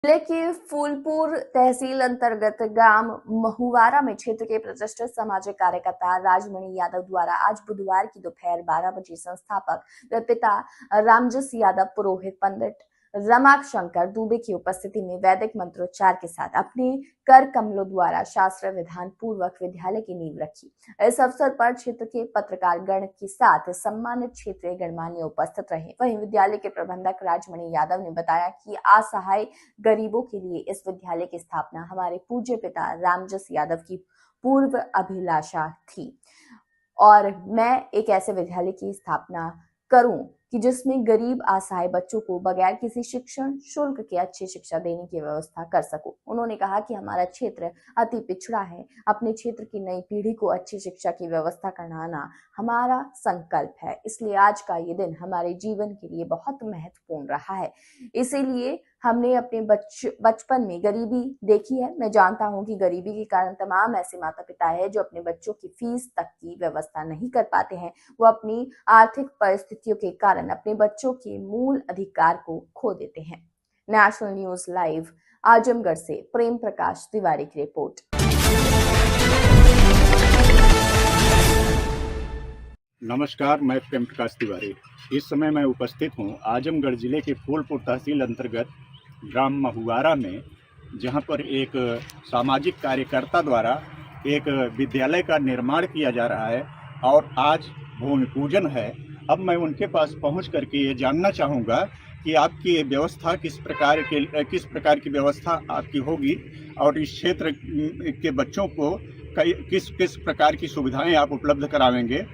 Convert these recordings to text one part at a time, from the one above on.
जिले के फूलपुर तहसील अंतर्गत ग्राम महुआरा में क्षेत्र के प्रतिष्ठित सामाजिक कार्यकर्ता राजमणि यादव द्वारा आज बुधवार की दोपहर 12 बजे संस्थापक व पिता रामजस यादव पुरोहित पंडित रमाक शंकर दुबे की उपस्थिति में वैदिक मंत्रोच्चार के साथ अपने कर कमलों द्वारा शास्त्र विधान पूर्वक विद्यालय की नींव रखी। इस अवसर पर क्षेत्र के पत्रकार गण के साथ सम्मानित क्षेत्रीय गणमान्य उपस्थित रहे। वहीं विद्यालय के प्रबंधक राजमणि यादव ने बताया कि असहाय गरीबों के लिए इस विद्यालय की स्थापना हमारे पूज्य पिता रामजस यादव की पूर्व अभिलाषा थी और मैं एक ऐसे विद्यालय की स्थापना करूं कि जिसमें गरीब असहाय बच्चों को बगैर किसी शिक्षण शुल्क के अच्छी शिक्षा देने की व्यवस्था कर सकूं। उन्होंने कहा कि हमारा क्षेत्र अति पिछड़ा है। अपने क्षेत्र की नई पीढ़ी को अच्छी शिक्षा की व्यवस्था कराना हमारा संकल्प है, इसलिए आज का ये दिन हमारे जीवन के लिए बहुत महत्वपूर्ण रहा है। इसीलिए हमने अपने बचपन में गरीबी देखी है। मैं जानता हूं कि गरीबी के कारण तमाम ऐसे माता पिता है जो अपने बच्चों की फीस तक की व्यवस्था नहीं कर पाते हैं। वो अपनी आर्थिक परिस्थितियों के कारण अपने बच्चों के मूल अधिकार को खो देते हैं। नेशनल न्यूज लाइव आजमगढ़ से प्रेम प्रकाश तिवारी की रिपोर्ट। नमस्कार, मैं प्रेम प्रकाश तिवारी। इस समय मैं उपस्थित हूँ आजमगढ़ जिले के फूलपुर तहसील अंतर्गत ग्राम महुआरा में, जहाँ पर एक सामाजिक कार्यकर्ता द्वारा एक विद्यालय का निर्माण किया जा रहा है और आज भूमि पूजन है। अब मैं उनके पास पहुँच करके ये जानना चाहूँगा कि आपकी व्यवस्था किस प्रकार की व्यवस्था आपकी होगी और इस क्षेत्र के बच्चों को किस प्रकार की सुविधाएं आप उपलब्ध करावेंगे,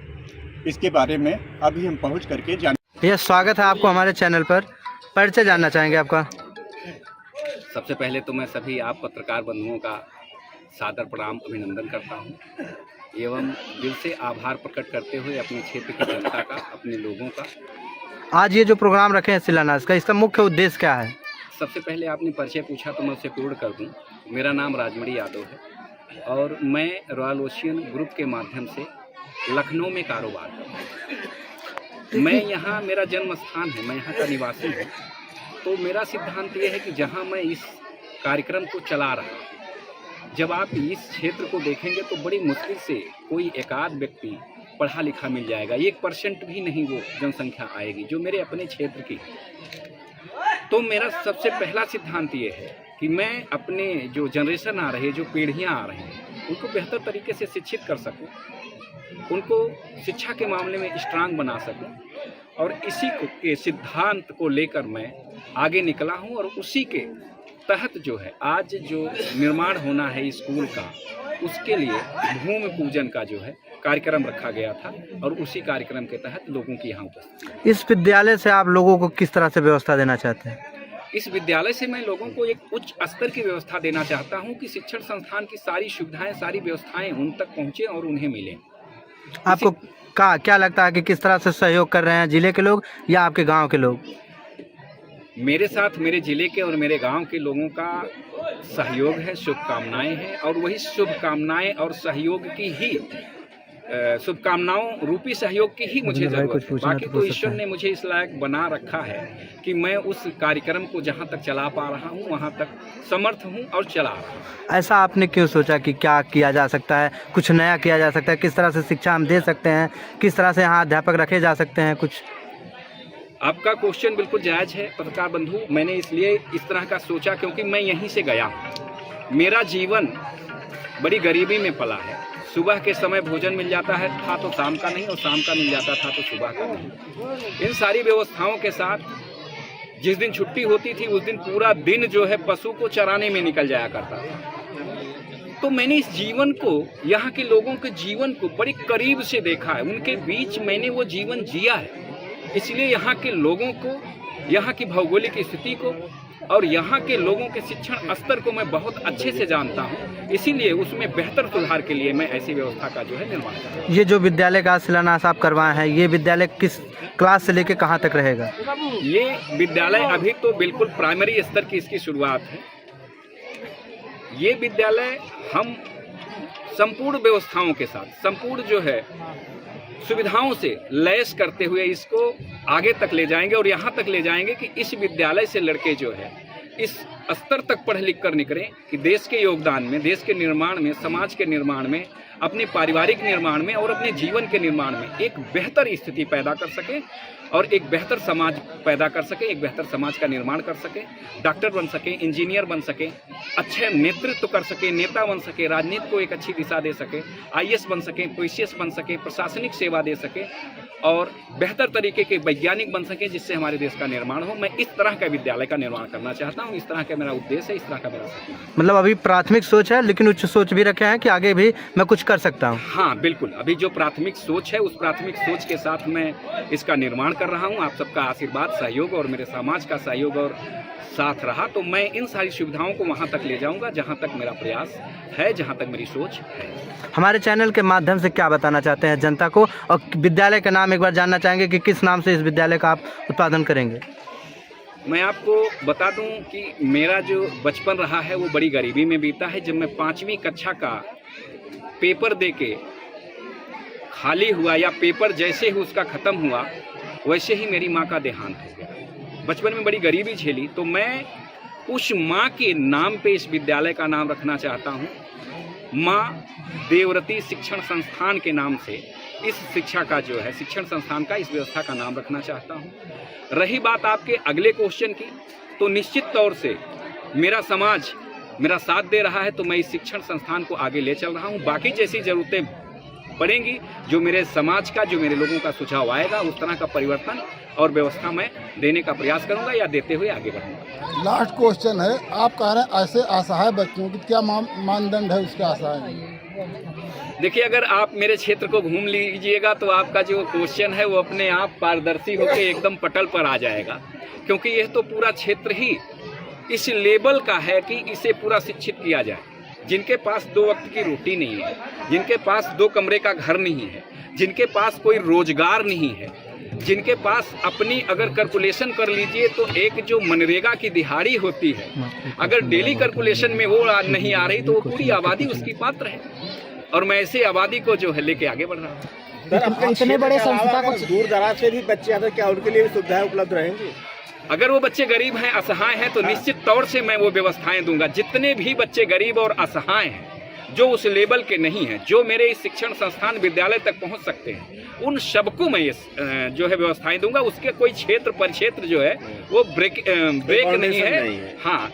इसके बारे में अभी हम पहुंच करके जान। भैया स्वागत है आपको हमारे चैनल पर। परिचय जानना चाहेंगे आपका। सबसे पहले तो मैं सभी आप पत्रकार बंधुओं का सादर प्रणाम अभिनंदन करता हूं एवं दिल से आभार प्रकट करते हुए अपने क्षेत्र की जनता का, अपने लोगों का। आज ये जो प्रोग्राम रखे हैं शिलान्यास का, इसका मुख्य उद्देश्य क्या है? सबसे पहले आपने परिचय पूछा तो मैं उसे पूर्ण कर दूं। मेरा नाम राजमणि यादव है और मैं रॉयल ओशियन ग्रुप के माध्यम से लखनऊ में कारोबार करता हूँ। मैं यहाँ, मेरा जन्म स्थान है, मैं यहाँ का निवासी हूँ। तो मेरा सिद्धांत ये है कि जहाँ मैं इस कार्यक्रम को चला रहा हूँ, जब आप इस क्षेत्र को देखेंगे तो बड़ी मुश्किल से कोई एकाध व्यक्ति पढ़ा लिखा मिल जाएगा। 1% भी नहीं वो जनसंख्या आएगी जो मेरे अपने क्षेत्र की। तो मेरा सबसे पहला सिद्धांत ये है कि मैं अपने जो जनरेशन आ रही है, जो पीढ़ियाँ आ रही हैं, उनको बेहतर तरीके से शिक्षित कर सकूँ, उनको शिक्षा के मामले में स्ट्रांग बना सकूं और इसी के सिद्धांत को लेकर मैं आगे निकला हूं। और उसी के तहत जो है आज जो निर्माण होना है स्कूल का, उसके लिए भूमि पूजन का जो है कार्यक्रम रखा गया था और उसी कार्यक्रम के तहत लोगों की यहाँ उपस्थिति। इस विद्यालय से आप लोगों को किस तरह से व्यवस्था देना चाहते हैं? इस विद्यालय से मैं लोगों को एक उच्च स्तर की व्यवस्था देना चाहता हूँ कि शिक्षण संस्थान की सारी सुविधाएं, सारी व्यवस्थाएं उन तक पहुँचे और उन्हें मिलें। आपको क्या लगता है कि किस तरह से सहयोग कर रहे हैं जिले के लोग या आपके गांव के लोग? मेरे साथ मेरे जिले के और मेरे गांव के लोगों का सहयोग है, शुभकामनाएं हैं और वही शुभकामनाएं और सहयोग की ही शुभकामनाओं रूपी सहयोग की ही मुझे जरूरत है। बाकी तो ईश्वर ने मुझे इस लायक बना रखा है कि मैं उस कार्यक्रम को जहां तक चला पा रहा हूं वहां तक समर्थ हूं और चला रहा हूं। ऐसा आपने क्यों सोचा कि क्या किया जा सकता है, कुछ नया किया जा सकता है, किस तरह से शिक्षा हम दे सकते हैं, किस तरह से यहाँ अध्यापक रखे जा सकते हैं? कुछ आपका क्वेश्चन बिल्कुल जायज़ है पत्रकार बंधु। मैंने इसलिए इस तरह का सोचा क्योंकि मैं यहीं से गया हूँ। मेरा जीवन बड़ी गरीबी में पला है। सुबह के समय भोजन मिल जाता है था तो शाम का नहीं, और शाम का मिल जाता था तो सुबह का नहीं। इन सारी व्यवस्थाओं के साथ जिस दिन छुट्टी होती थी उस दिन पूरा दिन जो है पशु को चराने में निकल जाया करता था। तो मैंने इस जीवन को, यहाँ के लोगों के जीवन को बड़ी करीब से देखा है, उनके बीच मैंने वो जीवन जिया है। इसलिए यहाँ के लोगों को, यहाँ की भौगोलिक स्थिति को और यहाँ के लोगों के शिक्षण स्तर को मैं बहुत अच्छे से जानता हूँ। इसीलिए उसमें बेहतर सुधार के लिए मैं ऐसी व्यवस्था का जो है निर्माण कर रहा हूँ। ये जो विद्यालय का शिलान्यास आप करवाए हैं, ये विद्यालय किस क्लास से लेकर कहाँ तक रहेगा? ये विद्यालय अभी तो बिल्कुल प्राइमरी स्तर की इसकी शुरुआत है। ये विद्यालय हम संपूर्ण व्यवस्थाओं के साथ, संपूर्ण जो है सुविधाओं से लैस करते हुए इसको आगे तक ले जाएंगे और यहाँ तक ले जाएंगे कि इस विद्यालय से लड़के जो है इस स्तर तक पढ़ लिख कर निकलें कि देश के योगदान में, देश के निर्माण में, समाज के निर्माण में, अपने पारिवारिक निर्माण में और अपने जीवन के निर्माण में एक बेहतर स्थिति पैदा कर सके और एक बेहतर समाज पैदा कर सके, एक बेहतर समाज का निर्माण कर सके, डॉक्टर बन सके, इंजीनियर बन सके, अच्छे नेतृत्व कर सके, नेता बन सके, राजनीति को एक अच्छी दिशा दे सके, आईएएस बन सके, पीसीएस बन सके, प्रशासनिक सेवा दे सके और बेहतर तरीके के वैज्ञानिक बन सके, जिससे हमारे देश का निर्माण हो। मैं इस तरह का विद्यालय का निर्माण करना चाहता हूँ, इस तरह का मेरा उद्देश्य है, इस तरह का मेरा सपना है। मतलब अभी प्राथमिक सोच है, लेकिन उच्च सोच भी रखे हैं कि आगे भी मैं कुछ कर सकता हूँ। हाँ बिल्कुल, अभी जो प्राथमिक सोच है उस प्राथमिक सोच के साथ मैं इसका निर्माण कर रहा हूँ। आप सबका आशीर्वाद, सहयोग और मेरे समाज का सहयोग और साथ रहा तो मैं इन सारी सुविधाओं को वहाँ तक ले जाऊँगा जहाँ तक मेरा प्रयास है, जहाँ तक मेरी सोच है। हमारे चैनल के माध्यम से क्या बताना चाहते हैं जनता को, और विद्यालय का नाम एक बार जानना चाहेंगे कि किस नाम से इस विद्यालय का आप उत्पादन करेंगे? मैं आपको बता दूं कि मेरा जो बचपन रहा है वो बड़ी गरीबी में बीता है। जब मैं 5वीं कक्षा का पेपर देके खाली हुआ या पेपर जैसे ही उसका ख़त्म हुआ वैसे ही मेरी माँ का देहांत हो गया। बचपन में बड़ी गरीबी झेली तो मैं उस माँ के नाम पे इस विद्यालय का नाम रखना चाहता हूँ। माँ देवरती शिक्षण संस्थान के नाम से इस शिक्षा का जो है, शिक्षण संस्थान का, इस व्यवस्था का नाम रखना चाहता हूँ। रही बात आपके अगले क्वेश्चन की, तो निश्चित तौर से मेरा समाज मेरा साथ दे रहा है तो मैं इस शिक्षण संस्थान को आगे ले चल रहा हूँ। बाकी जैसी ज़रूरतें पड़ेंगी, जो मेरे समाज का, जो मेरे लोगों का सुझाव आएगा, उस तरह का परिवर्तन और व्यवस्था मैं देने का प्रयास करूंगा या देते हुए आगे बढ़ूंगा। लास्ट क्वेश्चन है, आप कह रहे हैं ऐसे असहाय बच्चों की क्या मानदंड है उसके असहाय? देखिए, अगर आप मेरे क्षेत्र को घूम लीजिएगा तो आपका जो क्वेश्चन है वो अपने आप पारदर्शी होकर एकदम पटल पर आ जाएगा, क्योंकि यह तो पूरा क्षेत्र ही इस लेवल का है कि इसे पूरा शिक्षित किया जाए। जिनके पास 2 वक्त की रोटी नहीं है, जिनके पास 2 कमरे का घर नहीं है, जिनके पास कोई रोजगार नहीं है, जिनके पास अपनी अगर कैलकुलेशन कर लीजिए तो एक जो मनरेगा की दिहाड़ी होती है, अगर डेली कैलकुलेशन में वो नहीं आ रही तो वो पूरी आबादी उसकी पात्र है। और मैं ऐसे आबादी को जो है लेके आगे बढ़ रहा हूँ। इतने बड़े संस्था को दूर दराज से भी बच्चे आते, क्या उनके लिए भी सुविधाएं उपलब्ध रहेंगी? अगर वो बच्चे गरीब हैं, असहाय हैं, तो निश्चित तौर से मैं वो व्यवस्थाएं दूंगा। जितने भी बच्चे गरीब और असहाय हैं, जो उस लेवल के नहीं हैं, जो मेरे इस शिक्षण संस्थान विद्यालय तक पहुंच सकते हैं, उन सबको मैं जो है व्यवस्थाएं दूंगा। उसके कोई क्षेत्र परिक्षेत्र जो है वो ब्रेक नहीं है। हाँ।